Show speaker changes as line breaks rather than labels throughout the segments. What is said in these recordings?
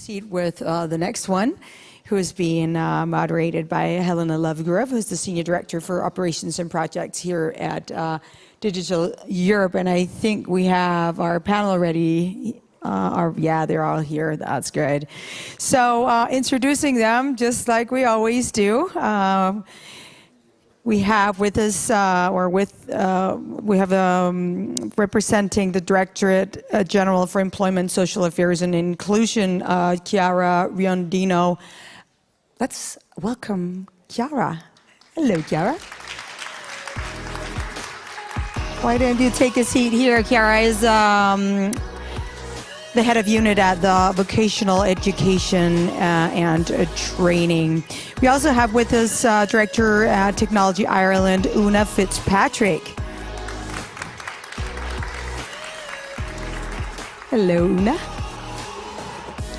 proceed with the next one, who is being moderated by Helena Lovegrove, who's the Senior Director for Operations and Projects here at Digital Europe. And I think we have our panel ready. Yeah, they're all here. That's good. So introducing them, just like we always do, we have with us, representing the Directorate General for Employment, Social Affairs and Inclusion, Chiara Riondino. Let's welcome Chiara. Hello, Chiara. Why don't you take a seat here? Chiara is the head of unit at the Vocational Education and Training. We also have with us Director at Technology Ireland, Una Fitzpatrick. Hello, Una,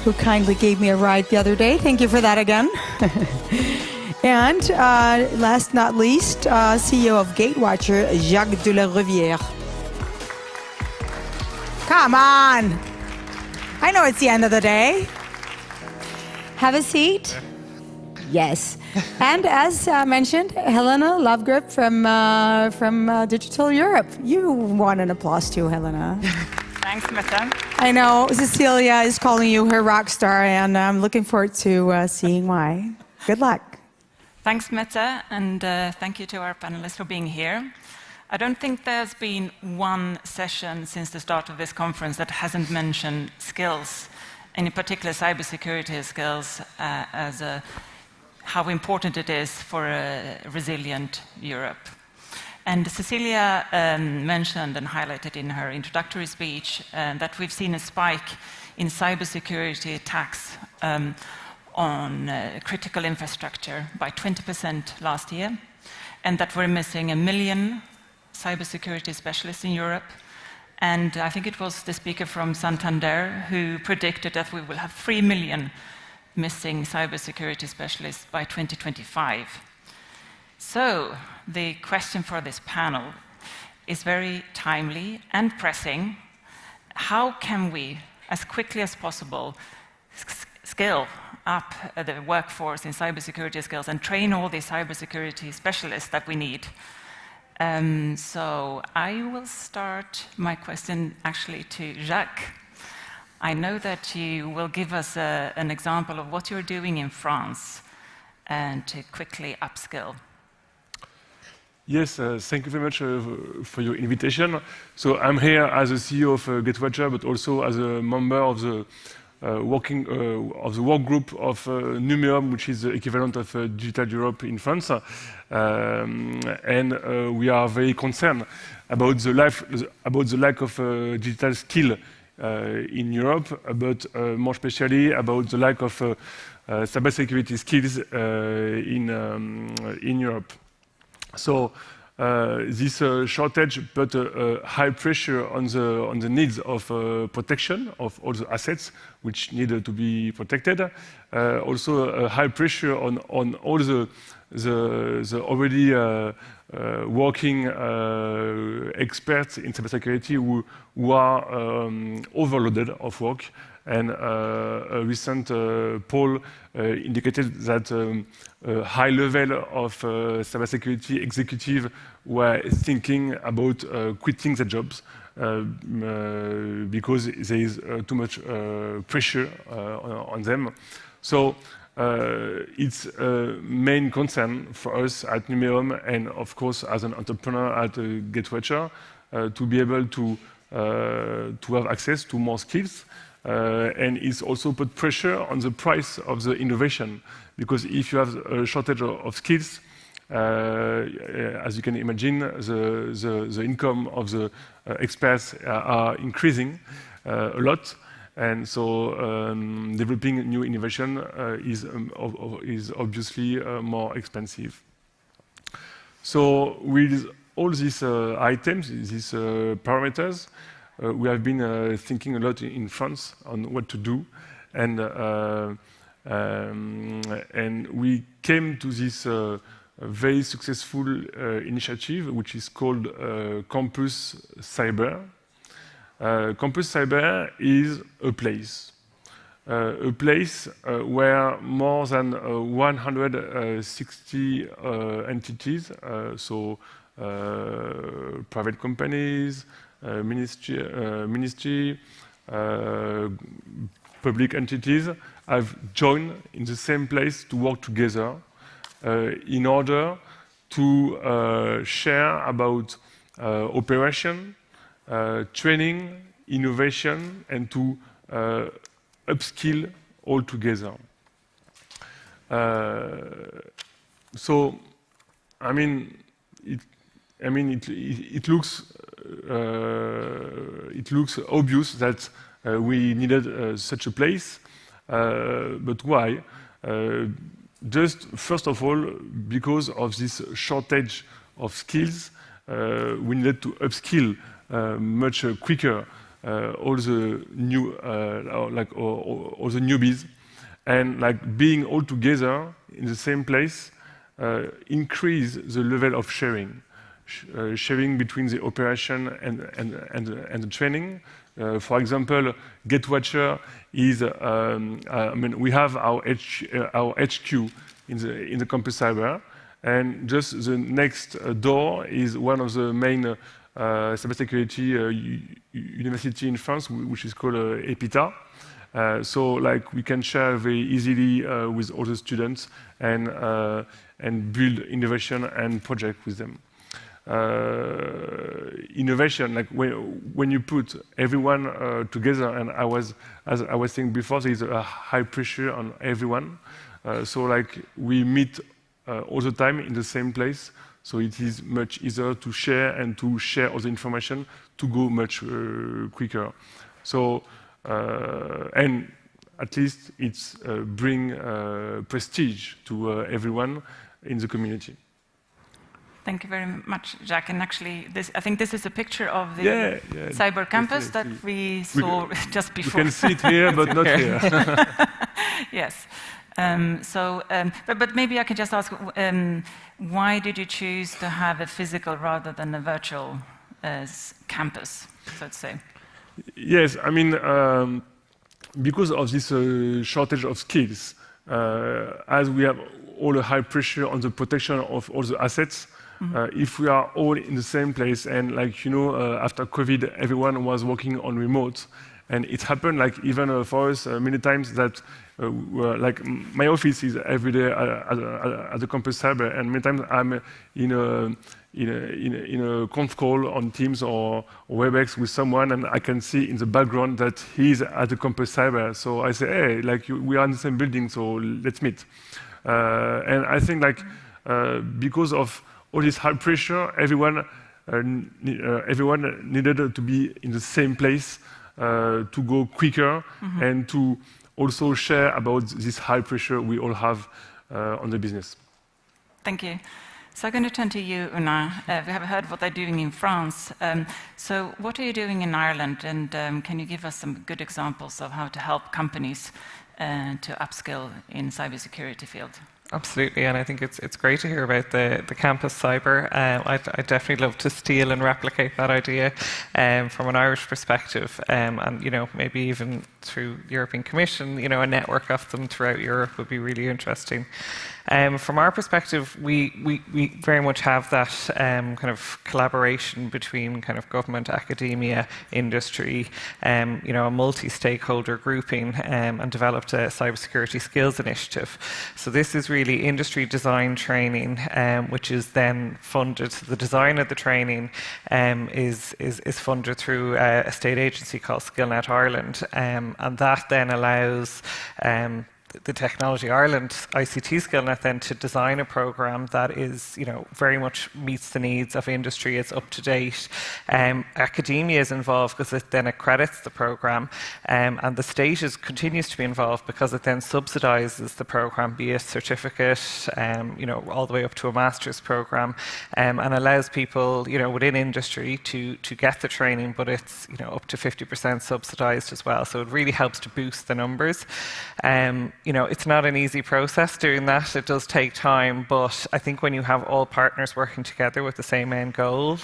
who kindly gave me a ride the other day. Thank you for that again. And last not least, CEO of Gatewatcher, Jacques de la Riviere. Come on! I know it's the end of the day. Have a seat. Yes. And as mentioned, Helena Lovegrove from Digital Europe. You want an applause too, Helena.
Thanks, Mette.
I know Cecilia is calling you her rock star, and I'm looking forward to seeing why. Good luck.
Thanks, Mette, and thank you to our panelists for being here. I don't think there's been one session since the start of this conference that hasn't mentioned skills, and in particular cybersecurity skills, as how important it is for a resilient Europe. And Cecilia mentioned and highlighted in her introductory speech that we've seen a spike in cybersecurity attacks on critical infrastructure by 20% last year, and that we're missing 1 million cybersecurity specialists in Europe. And I think it was the speaker from Santander who predicted that we will have 3 million missing cybersecurity specialists by 2025. So the question for this panel is very timely and pressing. How can we, as quickly as possible, scale up the workforce in cybersecurity skills and train all the cybersecurity specialists that we need? So I will start my question actually to Jacques. I know that you will give us an example of what you're doing in France and to quickly upskill.
Yes, thank you very much for your invitation. So I'm here as a CEO of Gatewatcher, but also as a member of the work group of Numeum, which is the equivalent of Digital Europe in France. And we are very concerned about the lack of digital skill in Europe, but more especially about the lack of cybersecurity skills in Europe. So this shortage put high pressure on the needs of protection of all the assets which need to be protected. Also a high pressure on all the already working experts in cybersecurity who are overloaded of work. And a recent poll indicated that a high level of cybersecurity executives were thinking about quitting their jobs because there is too much pressure on them. So it's a main concern for us at Numeum and, of course, as an entrepreneur at Gatewatcher, to be able to have access to more skills. And it's also put pressure on the price of the innovation, because if you have a shortage of skills, as you can imagine, the income of the experts are increasing a lot. And so developing new innovation is obviously more expensive. So with all these items, these parameters, we have been thinking a lot in France on what to do, and we came to this very successful initiative, which is called Campus Cyber. Campus Cyber is a place a place where more than 160 entities, private companies, ministry, public entities have joined in the same place to work together in order to share about operation, training, innovation, and to upskill all together. So, I mean, it looks obvious that we needed such a place, but why? Just first of all, because of this shortage of skills, we needed to upskill much quicker all the new, all the newbies, and being all together in the same place increase the level of sharing. Sharing between the operation and the training. For example, Gatewatcher is, we have our HQ in the campus cyber, and just the next door is one of the main cybersecurity university in France, which is called EPITA. So we can share very easily with all the students and build innovation and project with them. Innovation, when you put everyone together, and as I was saying before, there is a high pressure on everyone. So we meet all the time in the same place, so it is much easier to share and to share all the information to go much quicker. So, and at least it's bring prestige to everyone in the community.
Thank you very much, Jacques. And actually, I think this is a picture of the cyber campus that we saw just before.
You can see it here, but not here.
Yes. But maybe I can just ask, why did you choose to have a physical rather than a virtual campus, so to say?
Yes, I mean, because of this shortage of skills, as we have all a high pressure on the protection of all the assets, if we are all in the same place, and after COVID, everyone was working on remote, and it happened even for us many times that my office is every day at the campus cyber, and many times I'm in a conf call on Teams or WebEx with someone, and I can see in the background that he's at the campus cyber. So I say, hey, we are in the same building, so let's meet. And I think because of all this high pressure, everyone needed to be in the same place to go quicker and to also share about this high pressure we all have on the business.
Thank you. So I'm going to turn to you, Una. We have heard what they're doing in France. So what are you doing in Ireland? And can you give us some good examples of how to help companies to upskill in cybersecurity field?
Absolutely, and I think it's great to hear about the campus cyber. I'd definitely love to steal and replicate that idea from an Irish perspective, and maybe even through the European Commission, a network of them throughout Europe would be really interesting. From our perspective, we very much have that kind of collaboration between kind of government, academia, industry, a multi-stakeholder grouping, and developed a cybersecurity skills initiative. So this is really industry design training, which is then funded. The design of the training is funded through a state agency called SkillNet Ireland, and that then allows the Technology Ireland ICT SkillNet then to design a program that is, very much meets the needs of industry. It's up to date. Academia is involved because it then accredits the program, and the state continues to be involved because it then subsidises the program, be it certificate, all the way up to a master's program, and allows people, within industry to get the training, but it's, up to 50% subsidised as well. So it really helps to boost the numbers. you know, it's not an easy process doing that. It does take time, but I think when you have all partners working together with the same end goal,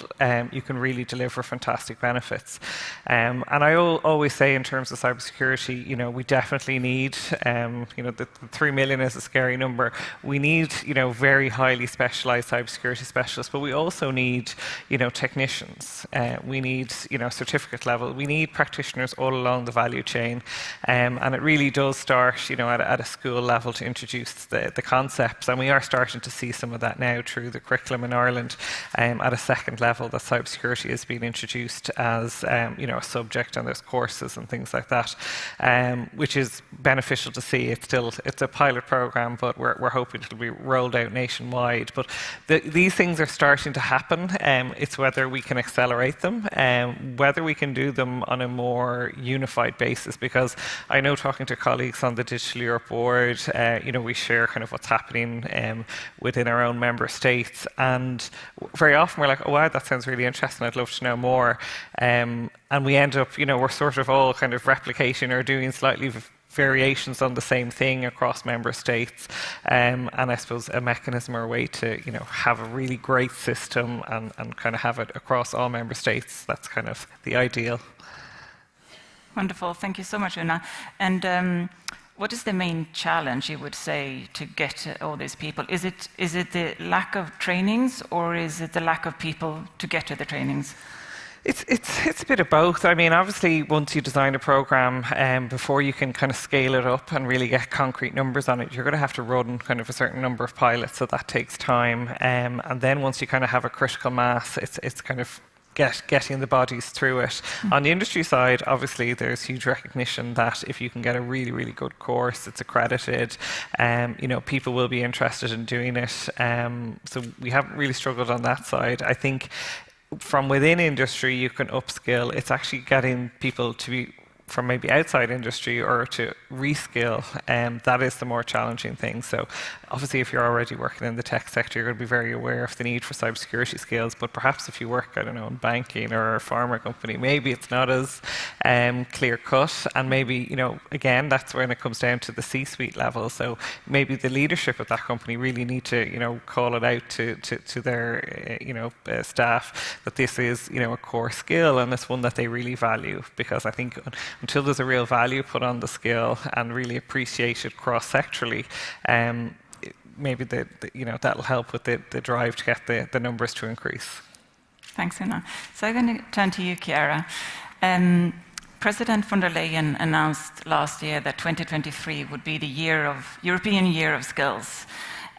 you can really deliver fantastic benefits. And I always say in terms of cybersecurity, you know, we definitely need, you know, the 3 million is a scary number. We need, you know, very highly specialized cybersecurity specialists, but we also need, you know, technicians. We need, you know, certificate level. We need practitioners all along the value chain. And it really does start, you know, at a school level to introduce the concepts. And we are starting to see some of that now through the curriculum in Ireland. At a second level, that cybersecurity is being introduced as, you know, a subject, and there's courses and things like that, which is beneficial to see. It's a pilot program, but we're hoping it'll be rolled out nationwide. But these things are starting to happen. It's whether we can accelerate them, whether we can do them on a more unified basis, because I know talking to colleagues on the Digital Europe board, you know, we share kind of what's happening within our own member states, and very often we're like, oh wow, that sounds really interesting, I'd love to know more, and we end up, you know, we're sort of all kind of replicating or doing slightly variations on the same thing across member states, and I suppose a mechanism or a way to, you know, have a really great system and kind of have it across all member states. That's kind of the ideal.
Wonderful, thank you so much, Una. And what is the main challenge, you would say, to get all these people? Is it the lack of trainings, or is it the lack of people to get to the trainings?
It's a bit of both. I mean, obviously, once you design a program, before you can kind of scale it up and really get concrete numbers on it, you're going to have to run kind of a certain number of pilots, so that takes time. And then once you kind of have a critical mass, it's kind of getting the bodies through it. On the industry side, obviously, there's huge recognition that if you can get a really, really good course, it's accredited, you know, people will be interested in doing it. So we haven't really struggled on that side. I think from within industry, you can upskill. It's actually getting people to be from maybe outside industry or to reskill, that is the more challenging thing. So obviously if you're already working in the tech sector, you're going to be very aware of the need for cybersecurity skills, but perhaps if you work, I don't know, in banking or a pharma company, maybe it's not as clear cut, and maybe, you know, again, that's when it comes down to the C-suite level. So maybe the leadership of that company really need to, you know, call it out to their, you know, staff that this is, you know, a core skill, and it's one that they really value, because I think until there's a real value put on the skill and really appreciated cross-sectorally, maybe you know, that'll help with the drive to get the numbers to increase.
Thanks, Una. So I'm going to turn to you, Chiara. President von der Leyen announced last year that 2023 would be the European Year of Skills.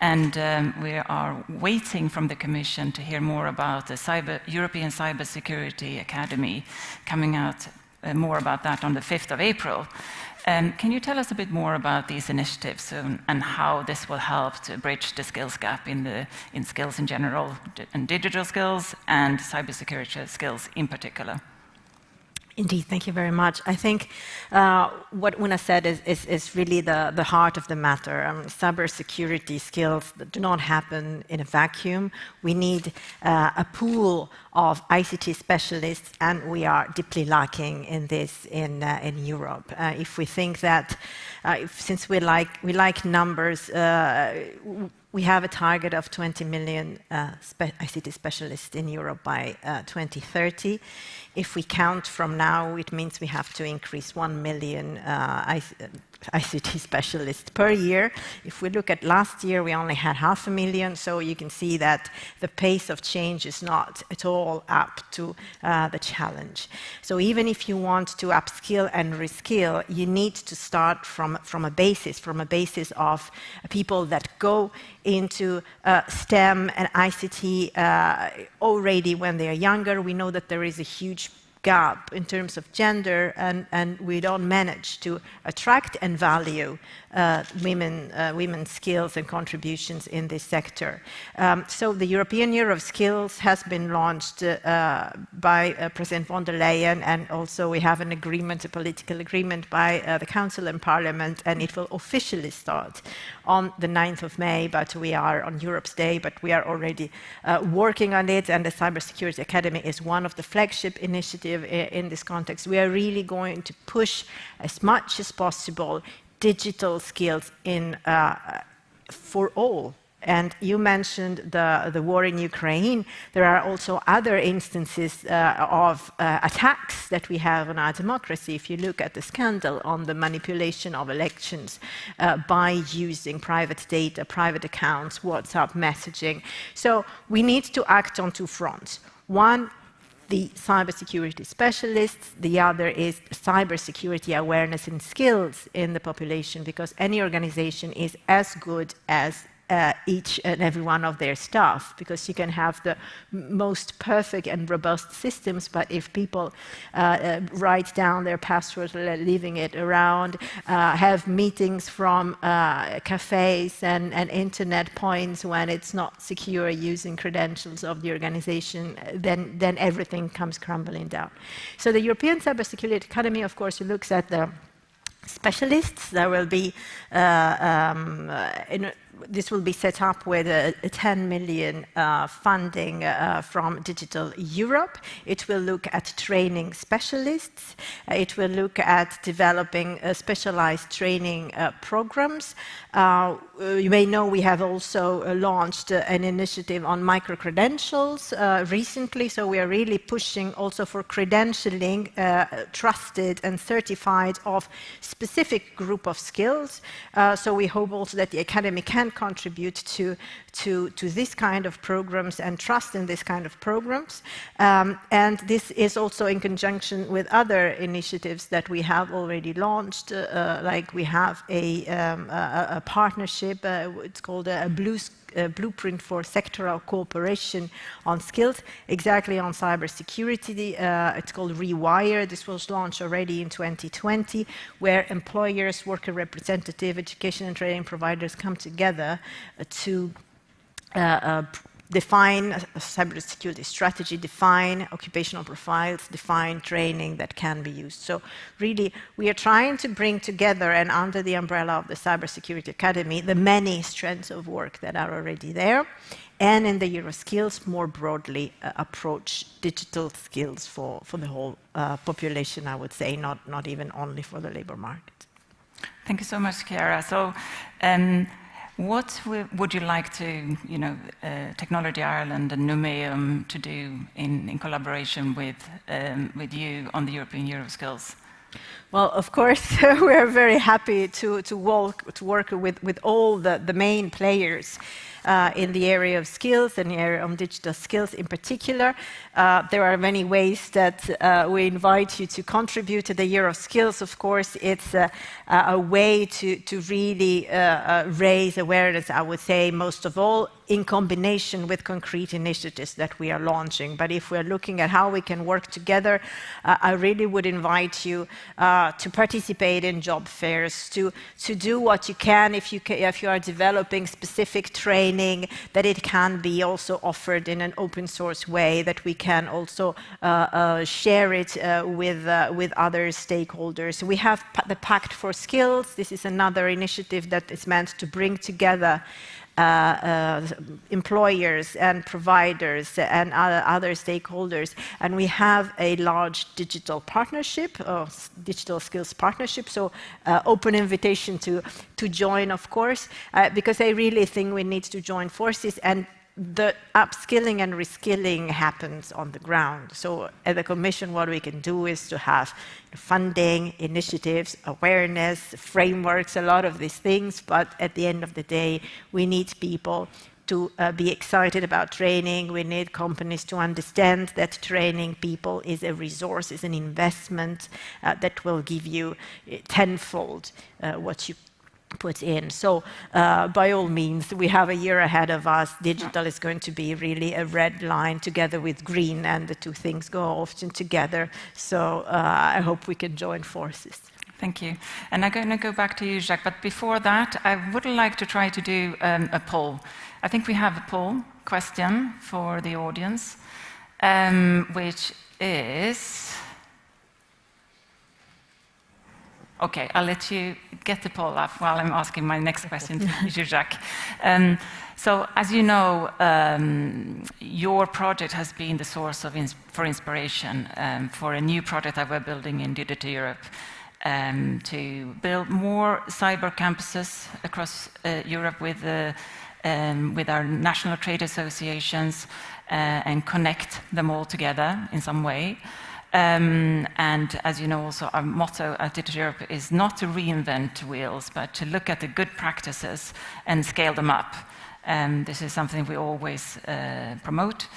And we are waiting from the Commission to hear more about the European Cybersecurity Academy, coming out more about that on the 5th of April. Can you tell us a bit more about these initiatives and how this will help to bridge the skills gap in skills in general, and digital skills and cybersecurity skills in particular?
Indeed, thank you very much. I think what Una said is really the heart of the matter. Cybersecurity skills that do not happen in a vacuum. We need a pool of ICT specialists, and we are deeply lacking in this in Europe. If we think that, since we like numbers, we have a target of 20 million ICT specialists in Europe by 2030. If we count from now, it means we have to increase 1 million ICT specialists per year. If we look at last year, we only had 500,000, so you can see that the pace of change is not at all up to the challenge. So even if you want to upskill and reskill, you need to start from a basis of people that go into STEM and ICT already when they are younger. We know that there is a huge gap in terms of gender, and we don't manage to attract and value women's skills and contributions in this sector. So the European Year of Skills has been launched by President von der Leyen, and also we have an agreement, a political agreement by the Council and Parliament, and it will officially start on the 9th of May, but we are on Europe's Day, but we are already working on it, and the Cybersecurity Academy is one of the flagship initiatives in this context. We are really going to push as much as possible digital skills for all. And you mentioned the war in Ukraine. There are also other instances of attacks that we have on our democracy. If you look at the scandal on the manipulation of elections by using private data, private accounts, WhatsApp messaging. So we need to act on two fronts. One, the cybersecurity specialists. The other is cybersecurity awareness and skills in the population, because any organization is as good as each and every one of their staff, because you can have the most perfect and robust systems, but if people write down their passwords, leaving it around, have meetings from cafes and internet points when it's not secure, using credentials of the organization, then everything comes crumbling down. So the European Cybersecurity Academy, of course, looks at the specialists. There will be this will be set up with a 10 million funding from Digital Europe. It will look at training specialists. It will look at developing specialized training programs. You may know we have also launched an initiative on micro-credentials recently, so we are really pushing also for credentialing trusted and certified of specific group of skills. So we hope also that the Academy can contribute to this kind of programs and trust in this kind of programs. And this is also in conjunction with other initiatives that we have already launched, like we have a partnership, it's called a blueprint for sectoral cooperation on skills, exactly on cybersecurity. It's called Rewire. This was launched already in 2020, where employers, worker representative, education and training providers come together to define a cybersecurity strategy, define occupational profiles, define training that can be used. So really, we are trying to bring together, and under the umbrella of the Cybersecurity Academy, the many strands of work that are already there, and in the Euroskills, more broadly, approach digital skills for the whole population, I would say, not even only for the labor market.
Thank you so much, Chiara. So, what would you like to, Technology Ireland and Numeum to do in collaboration with you on the European Euroskills?
Well, of course, we are very happy to work with all the main players in the area of skills and the area of digital skills in particular. There are many ways that we invite you to contribute to the Year of Skills. Of course, it's a way to really raise awareness, I would say, most of all, in combination with concrete initiatives that we are launching. But if we're looking at how we can work together, I really would invite you to participate in job fairs, to do what you can if you are developing specific training, that it can be also offered in an open source way, that we can also share it with other stakeholders. We have the Pact for Skills. This is another initiative that is meant to bring together employers and providers and other stakeholders, and we have a large digital partnership, digital skills partnership, so open invitation to join, of course, because I really think we need to join forces, and the upskilling and reskilling happens on the ground. So at the Commission, what we can do is to have funding, initiatives, awareness, frameworks, a lot of these things, but at the end of the day, we need people to be excited about training. We need companies to understand that training people is a resource, is an investment that will give you tenfold what you put in. So by all means, we have a year ahead of us. Digital is going to be really a red line together with green, and the two things go often together. So I hope we can join forces.
Thank you. And I'm going to go back to you, Jacques, but before that, I would like to try to do a poll. I think we have a poll question for the audience, which is... Okay, I'll let you get the poll up while I'm asking my next question to you, Jacques. So, as you know, your project has been the source for inspiration for a new project that we're building in Digital Europe. to build more cyber campuses across Europe with our national trade associations and connect them all together in some way. And as you know, also our motto at Digital Europe is not to reinvent wheels, but to look at the good practices and scale them up. This is something we always promote.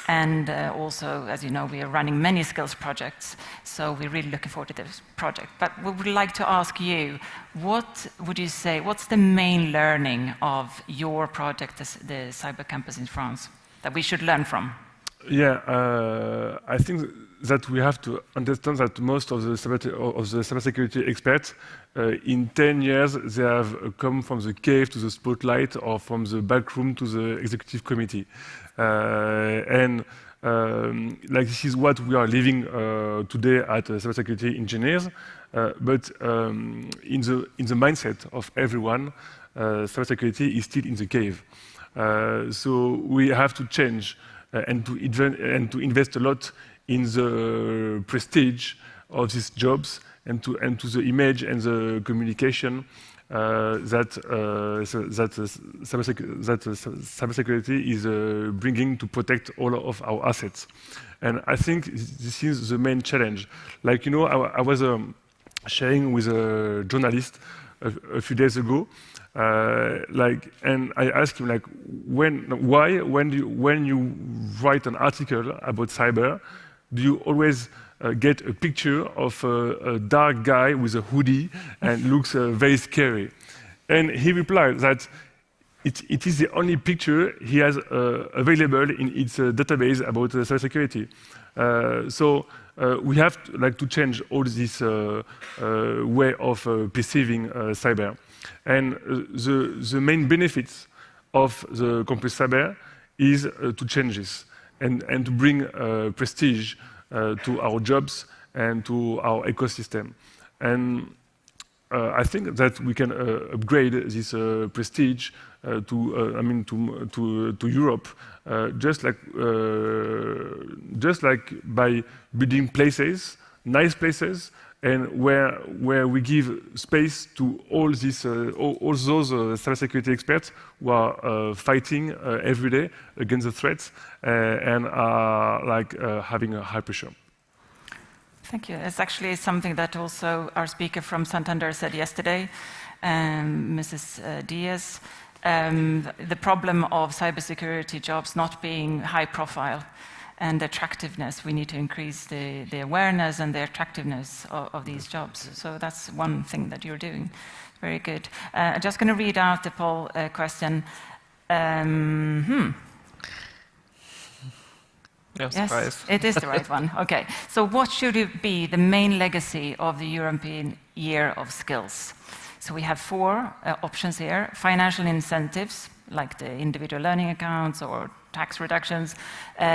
And also, as you know, we are running many skills projects, so we're really looking forward to this project. But we would like to ask you, what would you say, what's the main learning of your project, the Cyber Campus in France, that we should learn from?
Yeah, I think that we have to understand that most of the cybersecurity experts, in 10 years, they have come from the cave to the spotlight or from the back room to the executive committee. Like this is what we are living today at cybersecurity engineers. But in the mindset of everyone, cybersecurity is still in the cave. So we have to change and to invest a lot in the prestige of these jobs and to the image and the communication that cybersecurity is bringing to protect all of our assets. And I think this is the main challenge. Like, you know, I was sharing with a journalist a few days ago, and I asked him, like, when you write an article about cyber, do you always get a picture of a dark guy with a hoodie and looks very scary? And he replied that it is the only picture he has available in its database about cybersecurity. So we have to change all this way of perceiving cyber. And the main benefits of the campus cyber is to change this and to bring prestige to our jobs and to our ecosystem. And I think that we can upgrade this prestige to Europe, just like by building places, nice places, and where we give space to all those cybersecurity experts who are fighting every day against the threats and are having a high pressure.
Thank you. It's actually something that also our speaker from Santander said yesterday, Mrs. Diaz. The problem of cybersecurity jobs not being high profile and attractiveness. We need to increase the awareness and the attractiveness of these jobs. So that's one thing that you're doing. Very good. I'm just going to read out the poll question.
No surprise.
Yes, it is the right one. Okay. So what should be the main legacy of the European Year of Skills? So we have 4 options here. Financial incentives, like the individual learning accounts or tax reductions,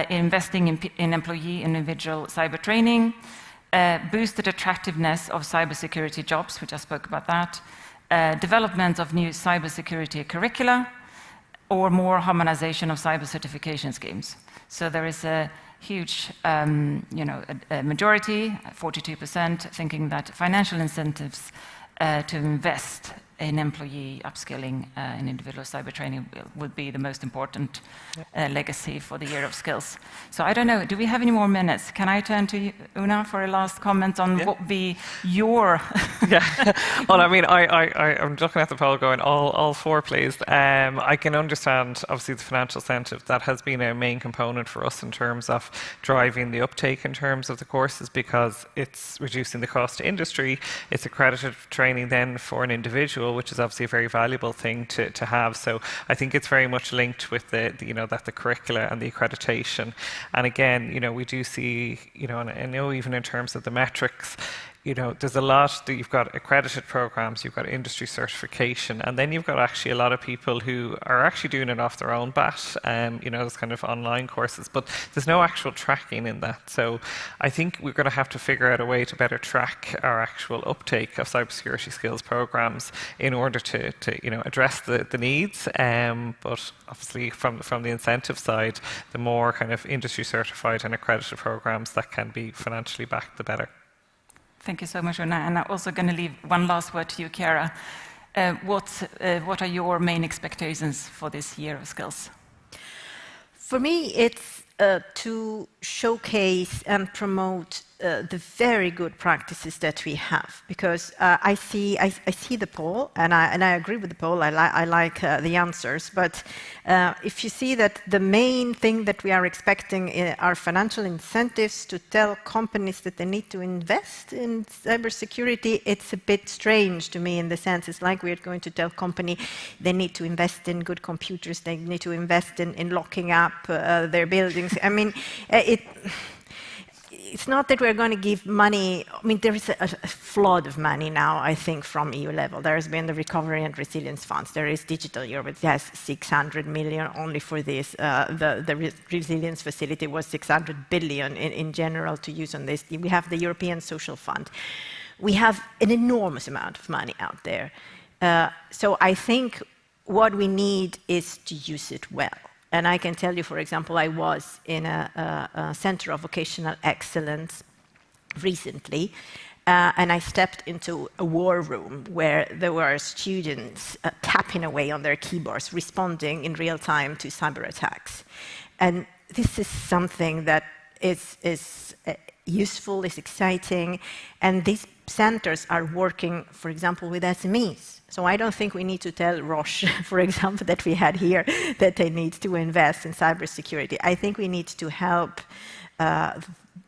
investing in employee individual cyber training, boosted attractiveness of cybersecurity jobs, which I spoke about that, development of new cybersecurity curricula, or more harmonization of cyber certification schemes. So there is a huge a majority, 42%, thinking that financial incentives to invest in employee upskilling in individual cyber training would be the most important legacy for the Year of Skills. So I don't know, do we have any more minutes? Can I turn to you, Una, for a last comment on what would be your...
Well, I mean, I'm looking at the poll going, all 4, please. I can understand, obviously, the financial incentive. That has been a main component for us in terms of driving the uptake in terms of the courses, because it's reducing the cost to industry. It's accredited training then for an individual, which is obviously a very valuable thing to have. So I think it's very much linked with the curricula and the accreditation. And again, we do see, and I know even in terms of the metrics, there's a lot that you've got accredited programs, you've got industry certification, and then you've got actually a lot of people who are actually doing it off their own bat, those kind of online courses, but there's no actual tracking in that. So I think we're going to have to figure out a way to better track our actual uptake of cybersecurity skills programs in order to address the needs. But obviously from the incentive side, the more kind of industry certified and accredited programs that can be financially backed, the better.
Thank you so much, Una. And I'm also going to leave one last word to you, Chiara. What are your main expectations for this year of skills?
For me, it's to showcase and promote the very good practices that we have, because I see the poll, and I agree with the poll. I like the answers, but if you see that the main thing that we are expecting are financial incentives to tell companies that they need to invest in cybersecurity, it's a bit strange to me, in the sense it's like we're going to tell company they need to invest in good computers, they need to invest in locking up their buildings. I mean, it's not that we're going to give money. I mean, there is a flood of money now, I think, from EU level. There has been the Recovery and Resilience Funds. There is Digital Europe. It has 600 million only for this. The Resilience Facility was 600 billion in general to use on this. We have the European Social Fund. We have an enormous amount of money out there. So I think what we need is to use it well. And I can tell you, for example, I was in a Center of Vocational Excellence recently, and I stepped into a war room where there were students tapping away on their keyboards, responding in real time to cyber attacks. And this is something that is useful, is exciting, and these centers are working, for example, with SMEs. So I don't think we need to tell Roche, for example, that we had here, that they need to invest in cybersecurity. I think we need to help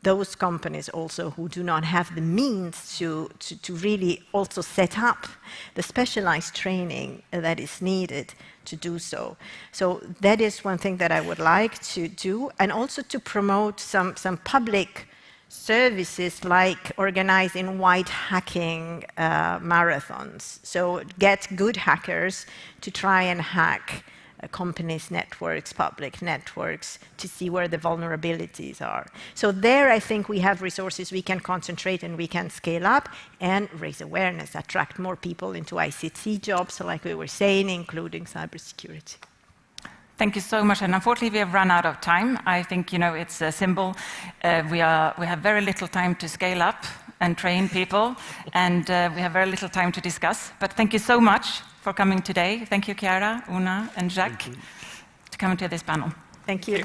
those companies also who do not have the means to really also set up the specialized training that is needed to do so. So that is one thing that I would like to do, and also to promote some public services, like organizing white hacking marathons. So get good hackers to try and hack companies' networks, public networks, to see where the vulnerabilities are. So there, I think we have resources we can concentrate and we can scale up and raise awareness, attract more people into ICT jobs, like we were saying, including cybersecurity.
Thank you so much, and unfortunately we have run out of time. I think, you know, it's a symbol. We have very little time to scale up and train people, and we have very little time to discuss. But thank you so much for coming today. Thank you, Chiara, Una, and Jacques, to come to this panel.
Thank you.